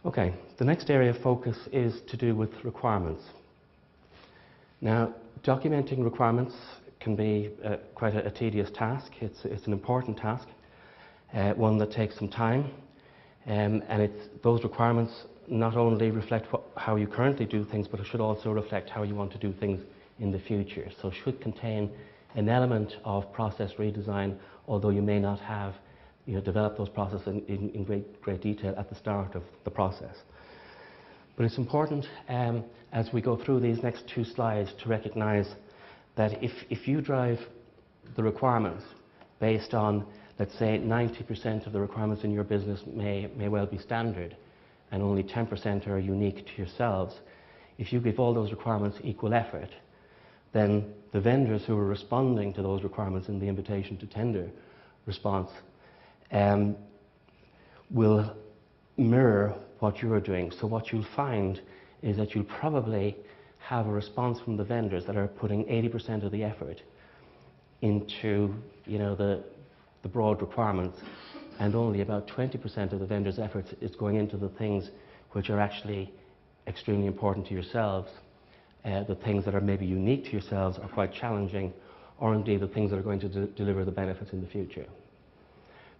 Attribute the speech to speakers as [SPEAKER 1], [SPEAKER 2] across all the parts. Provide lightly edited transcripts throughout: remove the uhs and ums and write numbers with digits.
[SPEAKER 1] Okay, the next area of focus is to do with requirements. Now, documenting requirements can be quite a tedious task. It's an important task, one that takes some time, and those requirements not only reflect how you currently do things, but it should also reflect how you want to do things in the future. So it should contain an element of process redesign, although you may not have developed those processes in great detail at the start of the process. But it's important as we go through these next two slides to recognize that if you drive the requirements based on, let's say, 90% of the requirements in your business may well be standard and only 10% are unique to yourselves, if you give all those requirements equal effort, then the vendors who are responding to those requirements in the invitation to tender response will mirror what you're doing. So what you'll find is that you'll probably have a response from the vendors that are putting 80% of the effort into the broad requirements, and only about 20% of the vendors' efforts is going into the things which are actually extremely important to yourselves, the things that are maybe unique to yourselves or quite challenging, or indeed the things that are going to deliver the benefits in the future.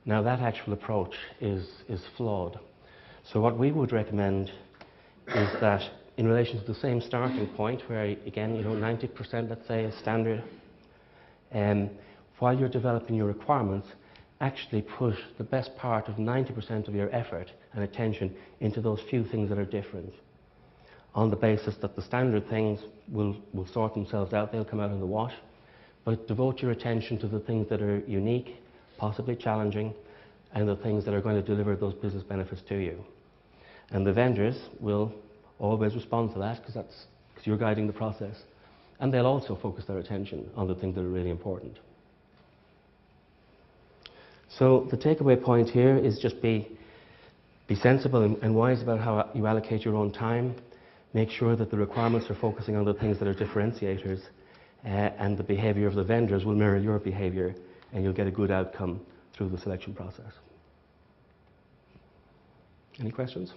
[SPEAKER 1] Now, that actual approach is flawed. So what we would recommend is that in relation to the same starting point, where again 90% let's say is standard, while you're developing your requirements, actually put the best part of 90% of your effort and attention into those few things that are different, on the basis that the standard things will sort themselves out, they'll come out in the wash, but devote your attention to the things that are unique, possibly challenging, and the things that are going to deliver those business benefits to you. And the vendors will always respond to that because you're guiding the process, and they'll also focus their attention on the things that are really important. So the takeaway point here is just be sensible and wise about how you allocate your own time. Make sure that the requirements are focusing on the things that are differentiators, and the behavior of the vendors will mirror your behavior, and you'll get a good outcome through the selection process. Any questions?